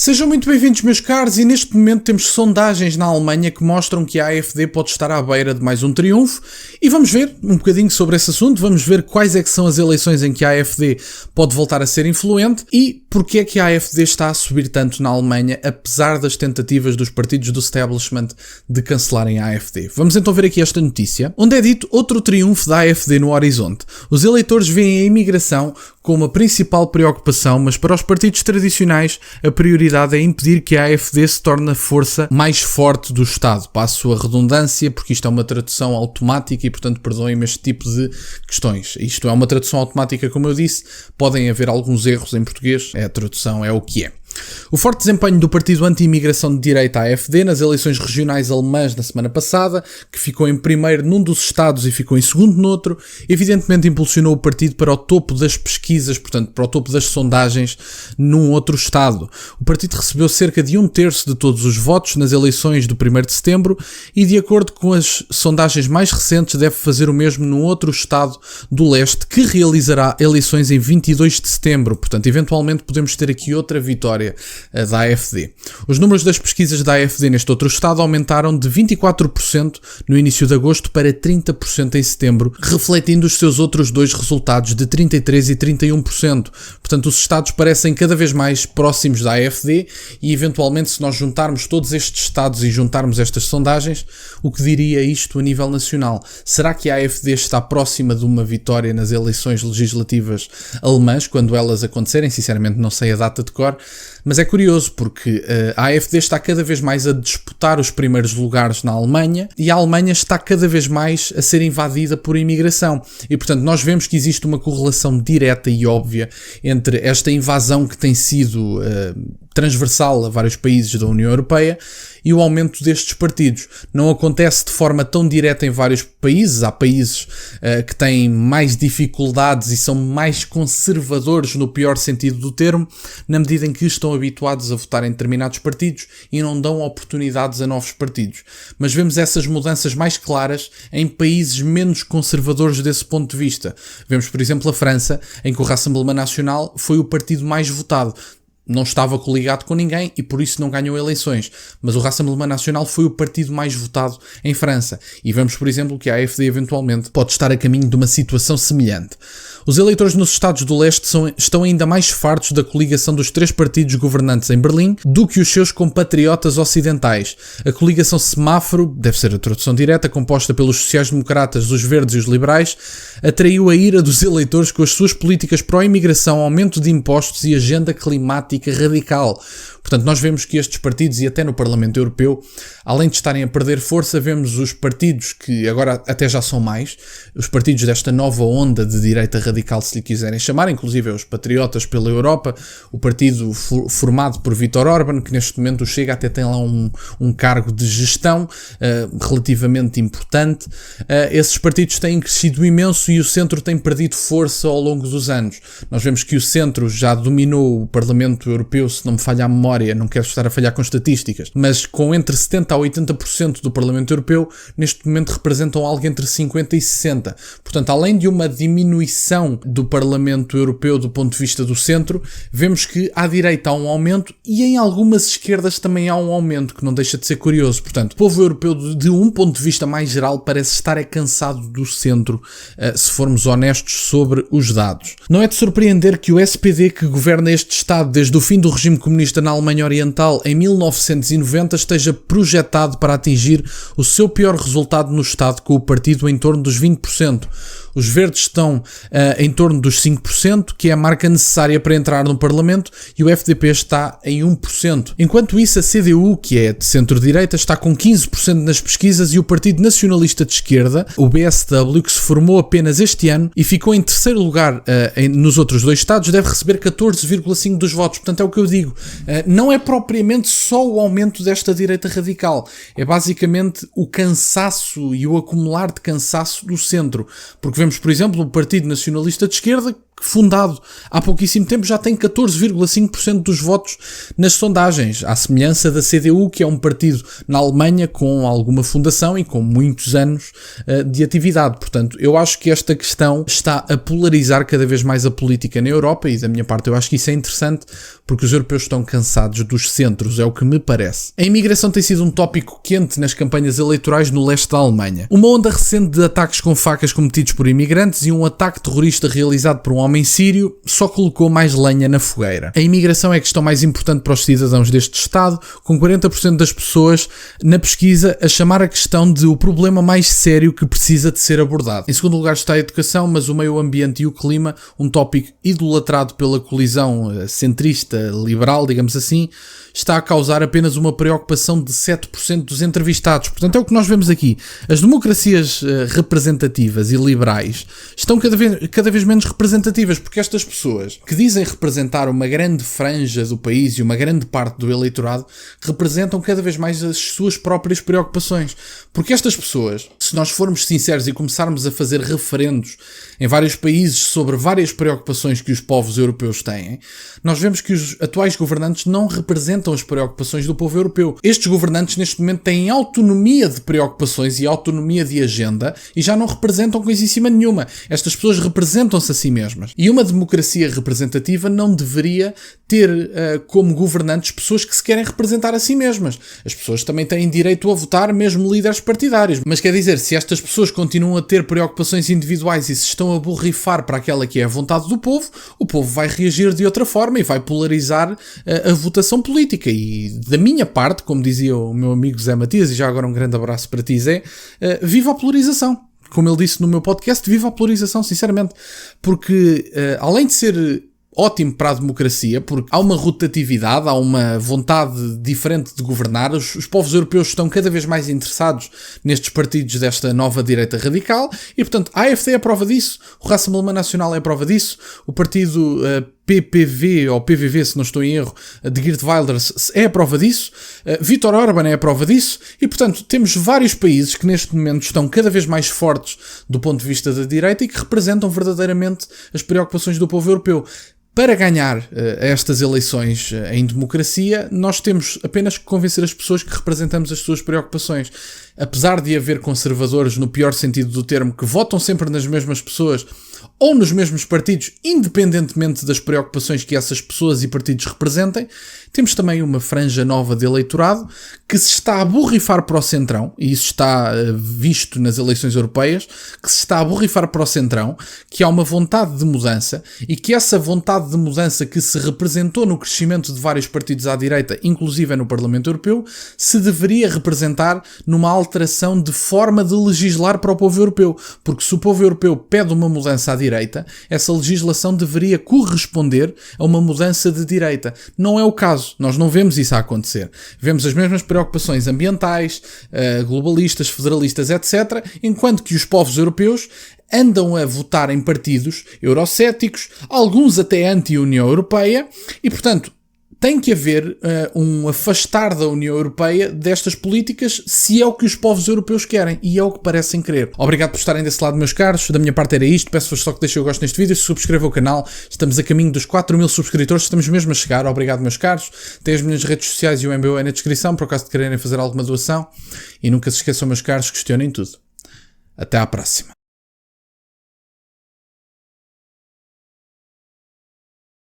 Sejam muito bem-vindos, meus caros, e neste momento temos sondagens na Alemanha que mostram que a AfD pode estar à beira de mais um triunfo e vamos ver um bocadinho sobre esse assunto, vamos ver quais é que são as eleições em que a AfD pode voltar a ser influente e porque é que a AfD está a subir tanto na Alemanha apesar das tentativas dos partidos do establishment de cancelarem a AfD. Vamos então ver aqui esta notícia, onde é dito outro triunfo da AfD no horizonte. Os eleitores veem a imigração como a principal preocupação, mas para os partidos tradicionais a prioridade é impedir que a AfD se torne a força mais forte do Estado. Passo a redundância, porque isto é uma tradução automática e, portanto, perdoem-me este tipo de questões. Isto é uma tradução automática, como eu disse, podem haver alguns erros em português, a tradução é o que é. O forte desempenho do partido anti-imigração de direita AfD nas eleições regionais alemãs na semana passada, que ficou em primeiro num dos estados e ficou em segundo noutro, evidentemente impulsionou o partido para o topo das pesquisas, portanto para o topo das sondagens num outro estado. O partido recebeu cerca de 1/3 de todos os votos nas eleições do 1º de setembro e, de acordo com as sondagens mais recentes, deve fazer o mesmo num outro estado do leste que realizará eleições em 22 de setembro, portanto eventualmente podemos ter aqui outra vitória da AfD. Os números das pesquisas da AfD neste outro estado aumentaram de 24% no início de agosto para 30% em setembro, refletindo os seus outros dois resultados de 33% e 31%. Portanto, os estados parecem cada vez mais próximos da AfD e, eventualmente, se nós juntarmos todos estes estados e juntarmos estas sondagens, o que diria isto a nível nacional? Será que a AfD está próxima de uma vitória nas eleições legislativas alemãs, quando elas acontecerem? Sinceramente, não sei a data de cor. Mas é curioso porque a AfD está cada vez mais a disputar os primeiros lugares na Alemanha e a Alemanha está cada vez mais a ser invadida por imigração. E, portanto, nós vemos que existe uma correlação direta e óbvia entre esta invasão que tem sido transversal a vários países da União Europeia e o aumento destes partidos. Não acontece de forma tão direta em vários países. Há países que têm mais dificuldades e são mais conservadores no pior sentido do termo, na medida em que estão habituados a votar em determinados partidos e não dão oportunidades a novos partidos. Mas vemos essas mudanças mais claras em países menos conservadores desse ponto de vista. Vemos, por exemplo, a França, em que o Rassemblement National foi o partido mais votado. Não estava coligado com ninguém e por isso não ganhou eleições. Mas o Rassemblement National foi o partido mais votado em França. E vemos, por exemplo, que a AfD eventualmente pode estar a caminho de uma situação semelhante. Os eleitores nos Estados do Leste estão ainda mais fartos da coligação dos três partidos governantes em Berlim do que os seus compatriotas ocidentais. A coligação semáforo, deve ser a tradução direta, composta pelos sociais-democratas, os verdes e os liberais, atraiu a ira dos eleitores com as suas políticas pró-imigração, aumento de impostos e agenda climática radical. Portanto, nós vemos que estes partidos, e até no Parlamento Europeu, além de estarem a perder força, vemos os partidos que agora até já são mais, os partidos desta nova onda de direita radical, se lhe quiserem chamar, inclusive os Patriotas pela Europa, o partido formado por Viktor Orbán, que neste momento chega até tem lá um cargo de gestão relativamente importante. Esses partidos têm crescido imenso e o centro tem perdido força ao longo dos anos. Nós vemos que o centro já dominou o Parlamento Europeu, se não me falha a memória, não quero estar a falhar com estatísticas, mas com entre 70% a 80% do Parlamento Europeu, neste momento representam algo entre 50% e 60%. Portanto, além de uma diminuição do Parlamento Europeu do ponto de vista do centro, vemos que à direita há um aumento e em algumas esquerdas também há um aumento, que não deixa de ser curioso. Portanto, o povo europeu, de um ponto de vista mais geral, parece estar cansado do centro, se formos honestos sobre os dados. Não é de surpreender que o SPD, que governa este Estado desde o fim do regime comunista na Alemanha Oriental em 1990, esteja projetado para atingir o seu pior resultado no Estado, com o partido em torno dos 20%. Os verdes estão em torno dos 5%, que é a marca necessária para entrar no Parlamento, e o FDP está em 1%. Enquanto isso, a CDU, que é de centro-direita, está com 15% nas pesquisas, e o Partido Nacionalista de Esquerda, o BSW, que se formou apenas este ano e ficou em terceiro lugar nos outros dois estados, deve receber 14,5% dos votos. Portanto, é o que eu digo. Não é propriamente só o aumento desta direita radical, é basicamente o cansaço e o acumular de cansaço do centro. Porque vemos, por exemplo, o Partido Nacionalista de Esquerda, fundado há pouquíssimo tempo, já tem 14,5% dos votos nas sondagens, à semelhança da CDU, que é um partido na Alemanha com alguma fundação e com muitos anos de atividade. Portanto, eu acho que esta questão está a polarizar cada vez mais a política na Europa, e da minha parte eu acho que isso é interessante, porque os europeus estão cansados dos centros, é o que me parece. A imigração tem sido um tópico quente nas campanhas eleitorais no leste da Alemanha. Uma onda recente de ataques com facas cometidos por imigrantes e um ataque terrorista realizado por um homem sírio só colocou mais lenha na fogueira. A imigração é a questão mais importante para os cidadãos deste Estado, com 40% das pessoas na pesquisa a chamar a questão de o problema mais sério que precisa de ser abordado. Em segundo lugar está a educação, mas o meio ambiente e o clima, um tópico idolatrado pela colisão centrista liberal, digamos assim, está a causar apenas uma preocupação de 7% dos entrevistados. Portanto, é o que nós vemos aqui. As democracias representativas e liberais estão cada vez menos representativas, porque estas pessoas que dizem representar uma grande franja do país e uma grande parte do eleitorado representam cada vez mais as suas próprias preocupações. Porque estas pessoas, se nós formos sinceros e começarmos a fazer referendos em vários países sobre várias preocupações que os povos europeus têm, nós vemos que os atuais governantes não representam as preocupações do povo europeu. Estes governantes neste momento têm autonomia de preocupações e autonomia de agenda e já não representam coisíssima nenhuma. Estas pessoas representam-se a si mesmas. E uma democracia representativa não deveria ter como governantes pessoas que se querem representar a si mesmas. As pessoas também têm direito a votar, mesmo líderes partidários. Mas quer dizer, se estas pessoas continuam a ter preocupações individuais e se estão a borrifar para aquela que é a vontade do povo, o povo vai reagir de outra forma e vai polarizar a votação política. E da minha parte, como dizia o meu amigo Zé Matias, e já agora um grande abraço para ti, Zé, viva a polarização. Como ele disse no meu podcast, viva a polarização, sinceramente. Porque, além de ser ótimo para a democracia, porque há uma rotatividade, há uma vontade diferente de governar, os povos europeus estão cada vez mais interessados nestes partidos desta nova direita radical, e portanto a AfD é a prova disso, o Rassemblement Nacional é a prova disso, o partido PPV, ou PVV, se não estou em erro, de Geert Wilders é a prova disso, Viktor Orbán é a prova disso, e portanto temos vários países que neste momento estão cada vez mais fortes do ponto de vista da direita e que representam verdadeiramente as preocupações do povo europeu. Para ganhar estas eleições em democracia, nós temos apenas que convencer as pessoas que representamos as suas preocupações. Apesar de haver conservadores, no pior sentido do termo, que votam sempre nas mesmas pessoas ou nos mesmos partidos, independentemente das preocupações que essas pessoas e partidos representem, temos também uma franja nova de eleitorado que se está a borrifar para o centrão, e isso está visto nas eleições europeias, que se está a borrifar para o centrão, que há uma vontade de mudança, e que essa vontade de mudança que se representou no crescimento de vários partidos à direita, inclusive no Parlamento Europeu, se deveria representar numa alteração de forma de legislar para o povo europeu, porque se o povo europeu pede uma mudança à direita, essa legislação deveria corresponder a uma mudança de direita. Não é o caso, nós não vemos isso a acontecer. Vemos as mesmas preocupações ambientais, globalistas, federalistas, etc., enquanto que os povos europeus andam a votar em partidos eurocéticos, alguns até anti-União Europeia, e portanto tem que haver um afastar da União Europeia destas políticas, se é o que os povos europeus querem, e é o que parecem querer. Obrigado por estarem desse lado, meus caros. Da minha parte era isto. Peço-vos só que deixem o gosto neste vídeo, subscrevam o canal. Estamos a caminho dos 4.000 subscritores, estamos mesmo a chegar. Obrigado, meus caros. Tem as minhas redes sociais e o MBO na descrição, por acaso de quererem fazer alguma doação. E nunca se esqueçam, meus caros, questionem tudo. Até à próxima.